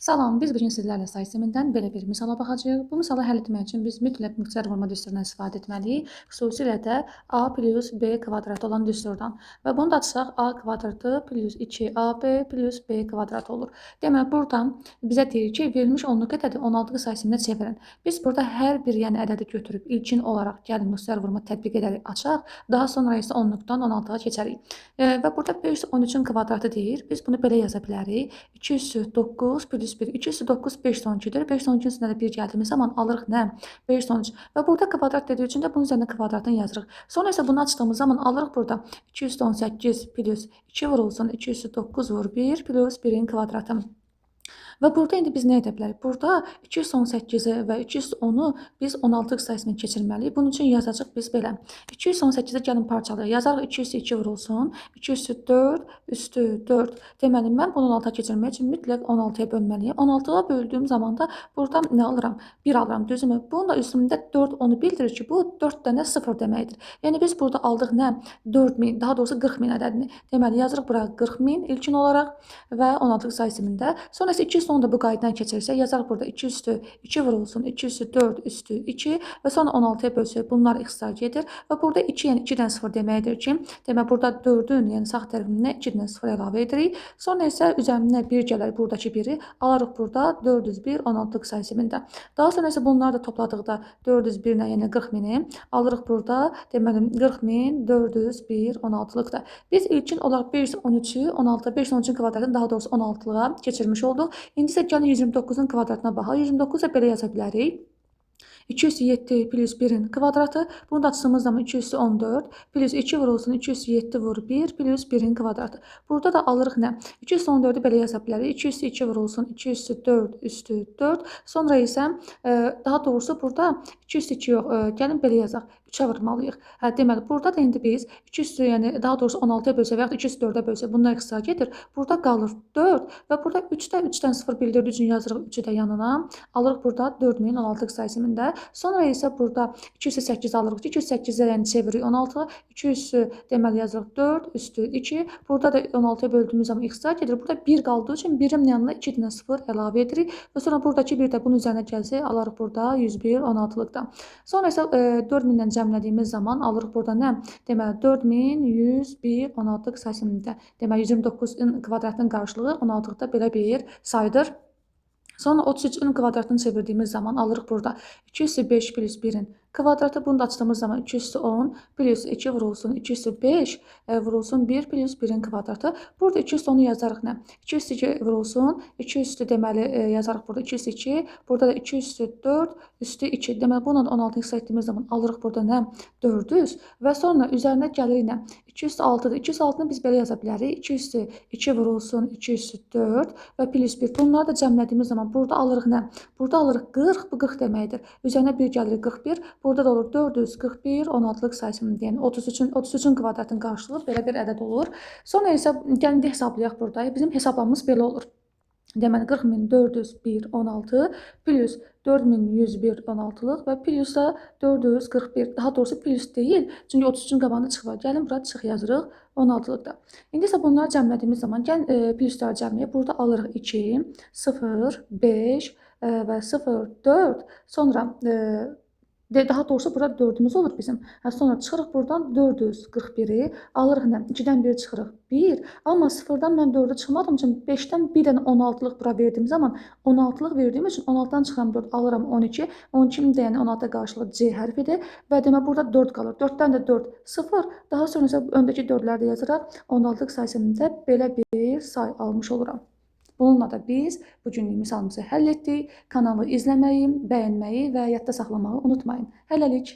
Salam, biz bugün sizlərlə say sistemindən belə bir misala baxacağıq. Bu misalı həll etmək üçün biz mütləq miqdar vurma düsturundan istifadə etməliyik. Xüsusilə də a plus b kvadrat olan düsturdan. Və bunu da açsaq a kvadratı plus 2ab plus b kvadrat olur. Demək, buradan bizə deyir ki, verilmiş onluq ədədi 16 say sisteminə çevirin. Biz burada hər bir ədədi götürüb ilkin olaraq gəlin miqdar vurma tətbiq edərək açaq. Daha sonra isə onluqdan 16-a keçərik. Və burada 513-ün kvadratı deyir. Biz bunu belə yaza bilərik. 2 üstü 9 plus 1. 2 üstü 9 512'dir. 512'nin üstünə də 1 gəldiyimiz zaman alırıq nə? 513. Və burada kvadrat dediyi üçün də bunun üzərində kvadratını yazırıq. Sonra isə bunu açdığımız zaman alırıq burada 218 plus 2 vurulsun 2 üstü 9 vur 1 plus 1'in kvadratı. Və burada indi biz nə edə bilərik? Burada 218-i və 210-u biz 16 sayısına keçirməliyik. Bunun üçün yazacaq biz belə. 218-i gəlin parçalayaq. Yazarıq 202 vurulsun. 204 üstü 4. Deməli, mən bunu 16-a keçirmək üçün mütləq 16-ya bölməliyim. 16-ya böldüyüm zaman da burada nə alıram? 1 alıram, düzmü? Bunun da üstündə 4 onu bildirir ki, bu 4 dənə 0 deməkdir. Yəni biz burada aldıq nə? 4000, daha doğrusu 40.000 ədədini. Deməli, yazırıq bura 40.000 ilkin olaraq və 16 say sistemində. Sonra isə 2 onu da bu qaydadan keçirsək, yazarıq burada 2 üstü 2 vurulsun, 2 üstü 4 üstü 2 və sonra 16-ya bölsək, bunlar ixtisar edir. Və burada 2, yəni 2-dən 0 deməkdir ki, demək burada 4-ün, yəni sağ tərəfindən 2-dən 0 əlavə edirik. Sonra isə üzərinə 1 gələr, buradakı 1-i alarıq burada 401, 16 say sistemində. Daha sonra isə bunları da topladıqda 401-nə, yəni 40.000-i alırıq burada, deməli 40.000, 401, 16-lıqda. Biz ilkin olaraq 513-ü 16, 513-ün kvadratını daha doğrusu 16-lığa keçirmiş olduq. İndi isə gəlin 129-un kvadratına baxaq. 129 da belə yaza bilərik. 207 plus 1'in kvadratı. Bunu da açdığımız zaman 214 plus 2 vurulsun 207 vur 1 plus 1'in kvadratı. Burada da alırıq nə? 214'ü belə yaza bilərik. 202 vurulsun 204 üstü 4. Sonra isə daha doğrusu burada 202 yox. Gəlin belə yazaq. 3'ə vurmalıyıq. Deməli, burada da indi biz 2 üstü, yəni daha doğrusu 16'ya bölsək və ya 2 üstü 4'ə bölsək bunlar ixtisar gedir. Burada qalır 4 və burada 3'də 3'dən 0 bildirdiyi üçün yazırıq 3'ü də yanına. Alırıq burada 4016 say sistemində. Sonra isə burada 208 alırıq. 208-ə yəni çeviririk 16. 200 deməli yazırıq 4 üstü 2. Burada da 16'ya böldüyümüz zaman ixtisar gedir. Burada 1 qaldığı üçün 1'in yanına 2-dən 0 əlavə edirik. Və sonra buradakı 1 də bunun üzərinə gəlsə alarıq burada 101 16-lıqda. Sonra isə 4000-dən cəmlədiyimiz zaman alırıq burada nə? Deməli 4101 16 say sistemində. Deməli 129-un kvadratının qarşılığı 16-lıqda belə bir saydır. Sonra 33'ün kvadratını çevirdiyimiz zaman alırıq burada 205 plus 1'in kvadratı. Bunu da açdığımız zaman 210 plus 2 vurulsun 205 vurulsun 1 plus 1'in kvadratı. Burada 210'u yazarıq nə? 202 vurulsun 2 üstü deməli yazarıq burada 202. Burada da 2 üstü 4 üstü 2. Deməli bununla 16 hesab etdiyimiz zaman alırıq burada nə? 400 və sonra üzərinə gəlirik nə? 2 üstü 6'dır. 2 üstü 6'nı biz belə yaza bilərik. 2 üstü 2 vurulsun 2 üstü 4 və plus 1. Bunları da cəmlədiyimiz zaman burada alırıq nə? Burada alırıq 40, bu 40 deməkdir. Üzərinə 1 gəlirik 41. Burada da olur 441, 16'lıq sayısının yəni 33'ün kvadratının qarşılığı belə bir ədəd olur. Sonra isə gəlin də hesablayaq burada. Bizim hesablamamız belə olur. Deməli 40401 16 plus 4101 16'lıq və plus da 441. Daha doğrusu plus deyil. Çünki 33'ün qabağında çıx var. Gəlin bura çıx yazırıq 16'lıqda. İndi isə bunları cəmlədiyimiz zaman gəlin plusları cəmləyək. Burada alırıq 2, 0, 5 və 0, 4. Sonra daha doğrusu burada 4'ümüz olur bizim. Sonra çıxırıq buradan 441'i alırıq nə? 2'dən 1 çıxırıq 1. Amma 0'dan mən 4'ü çıxmadığım üçün 5'dən 1 dənə 16'lıq bura verdiyim zaman 16'lıq verdiyim üçün 16'dan çıxan 4 alıram 12. 12'nin də yəni 16'a qarşılığı C hərfidir. Və demək burada 4 qalır. 4'dən də 4 0. Daha sonra isə öndəki 4'ləri də yazaraq 16'lıq say sistemində belə bir say almış oluram. Bununla da biz bugünlük misalımızı həll etdik. Kanalı izləməyi, bəyənməyi və yadda saxlamağı unutmayın. Hələlik.